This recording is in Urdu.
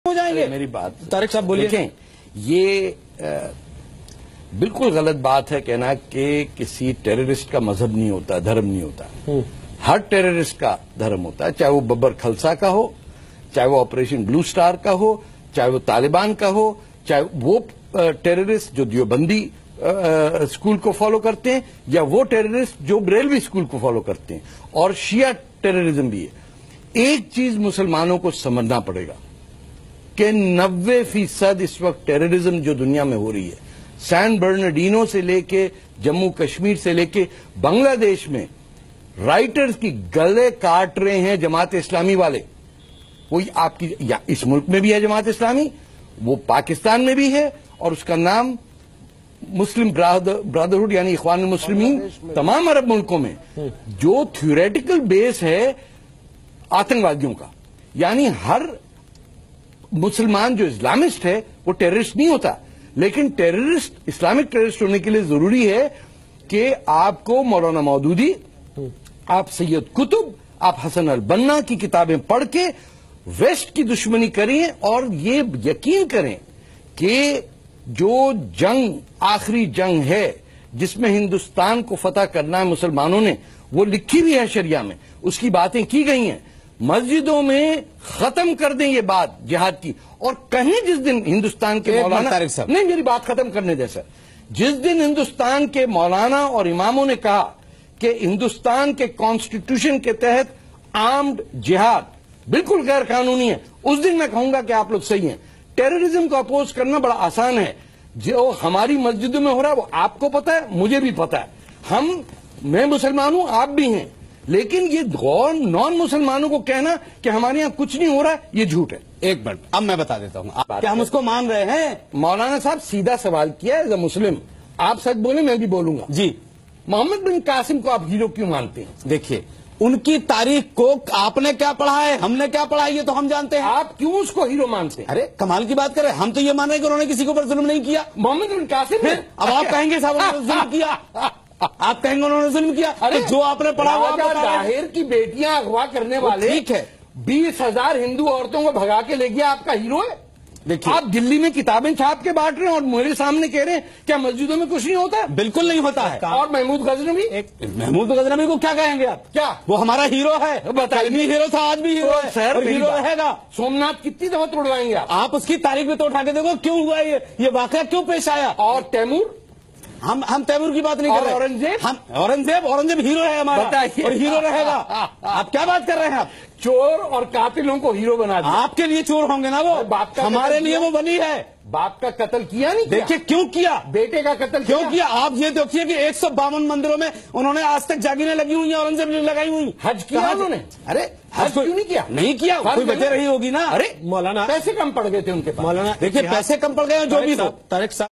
ہو جائیں گے. میری بات طارق صاحب بولیے. دیکھیں، یہ بالکل غلط بات ہے کہنا کہ کسی ٹیررسٹ کا مذہب نہیں ہوتا، دھرم نہیں ہوتا. ہر ٹیررسٹ کا دھرم ہوتا ہے، چاہے وہ ببر کھلسا کا ہو، چاہے وہ آپریشن بلو سٹار کا ہو، چاہے وہ طالبان کا ہو، چاہے وہ ٹیررسٹ جو دیوبندی اسکول کو فالو کرتے ہیں، یا وہ ٹیررسٹ جو بریلوی اسکول کو فالو کرتے ہیں، اور شیعہ ٹیررزم بھی ہے. ایک چیز مسلمانوں کو سمجھنا پڑے گا کہ 90% اس وقت ٹیررزم جو دنیا میں ہو رہی ہے، سین برنارڈینو سے لے کے جموں کشمیر سے لے کے بنگلہ دیش میں رائٹرز کی گلے کاٹ رہے ہیں جماعت اسلامی والے. کوئی آپ کی یا اس ملک میں بھی ہے جماعت اسلامی، وہ پاکستان میں بھی ہے، اور اس کا نام مسلم برادرہڈ یعنی اخوان المسلمین تمام عرب ملکوں میں، جو تھیوریٹیکل بیس ہے آتنکوادیوں کا. یعنی ہر مسلمان جو اسلامسٹ ہے وہ ٹیررسٹ نہیں ہوتا، لیکن ٹیررسٹ اسلامک ٹیررسٹ ہونے کے لیے ضروری ہے کہ آپ کو مولانا مودودی، آپ سید قطب، آپ حسن البنا کی کتابیں پڑھ کے ویسٹ کی دشمنی کریں، اور یہ یقین کریں کہ جو جنگ آخری جنگ ہے جس میں ہندوستان کو فتح کرنا ہے مسلمانوں نے، وہ لکھی بھی ہے شریعہ میں، اس کی باتیں کی گئی ہیں. مسجدوں میں ختم کر دیں یہ بات جہاد کی، اور کہیں جس دن ہندوستان کے مولانا، نہیں میری بات ختم کرنے دیں سر، جس دن ہندوستان کے مولانا اور اماموں نے کہا کہ ہندوستان کے کانسٹیٹیوشن کے تحت آرمڈ جہاد بالکل غیر قانونی ہے، اس دن میں کہوں گا کہ آپ لوگ صحیح ہیں. ٹیررزم کو اپوز کرنا بڑا آسان ہے، جو ہماری مسجدوں میں ہو رہا ہے وہ آپ کو پتا ہے، مجھے بھی پتا ہے. میں مسلمان ہوں، آپ بھی ہیں، لیکن یہ نان مسلمانوں کو کہنا کہ ہمارے یہاں کچھ نہیں ہو رہا ہے، یہ جھوٹ ہے. ایک منٹ اب میں بتا دیتا ہوں، کیا ہم اس کو مان رہے ہیں؟ مولانا صاحب سیدھا سوال کیا ایز اے مسلم، آپ سچ بولیں میں بھی بولوں گا. جی. محمد بن قاسم کو آپ ہیرو کیوں مانتے ہیں؟ دیکھیے، ان کی تاریخ کو آپ نے کیا پڑھا ہے، ہم نے کیا پڑھا ہے، یہ تو ہم جانتے ہیں. آپ کیوں اس کو ہیرو مانتے ہیں؟ ارے کمال کی بات کریں، ہم تو یہ مان رہے ہیں کہ انہوں نے کسی کے اوپر ظلم نہیں کیا. محمد بن قاسم نے اب آپ کہیں گے صاحب انہوں نے ظلم کیا، آپ کہیں گے انہوں نے ظلم کیا. ارے جو آپ نے پڑھا ہوا طاہر کی بیٹیاں اغوا کرنے والے، ٹھیک ہے، 20,000 ہندو عورتوں کو بھگا کے لے گیا، آپ کا ہیرو ہے؟ دیکھیے آپ دلی میں کتابیں چھاپ کے بانٹ رہے ہیں اور میرے سامنے کہہ رہے ہیں کیا مسجدوں میں کچھ نہیں ہوتا؟ بالکل نہیں ہوتا ہے. اور محمود غزنوی، محمود غزنوی کو کیا کہیں گے آپ؟ کیا وہ ہمارا ہیرو ہے، کل بھی ہیرو تھا، آج بھی ہیرو ہے، سر اور ہیرو رہے گا. سومناتھ کتنی دفعہ توڑوائیں گے آپ اس کی تاریخ میں تو اٹھا کے دیکھو کیوں ہوا یہ واقعہ کیوں پیش آیا. اور تیمور، ہم تیمور کی بات نہیں کر رہے. اورنگزیب ہیرو ہے ہمارا، اور ہیرو رہے گا. آپ کیا بات کر رہے ہیں؟ آپ چور اور قاتلوں کو ہیرو بنا دیا. آپ کے لیے چور ہوں گے نا وہ، ہمارے لیے وہ بنی ہے. باپ کا قتل کیا نہیں؟ دیکھیے کیوں کیا، بیٹے کا قتل کیوں کیا. آپ یہ دیکھیے کہ 152 مندروں میں انہوں نے آج تک جاگیریں لگی ہوئی ہیں، اورنگزیب نے لگائی ہوئی. حج کیا انہوں نے؟ ارے حج کیوں نہیں کیا؟ نہیں کیا، کوئی وجہ رہی ہوگی نا. ارے مولانا پیسے کم پڑ گئے تھے ان کے پاس. مولانا دیکھیے پیسے کم پڑ گئے جو بھی ہو. طارق صاحب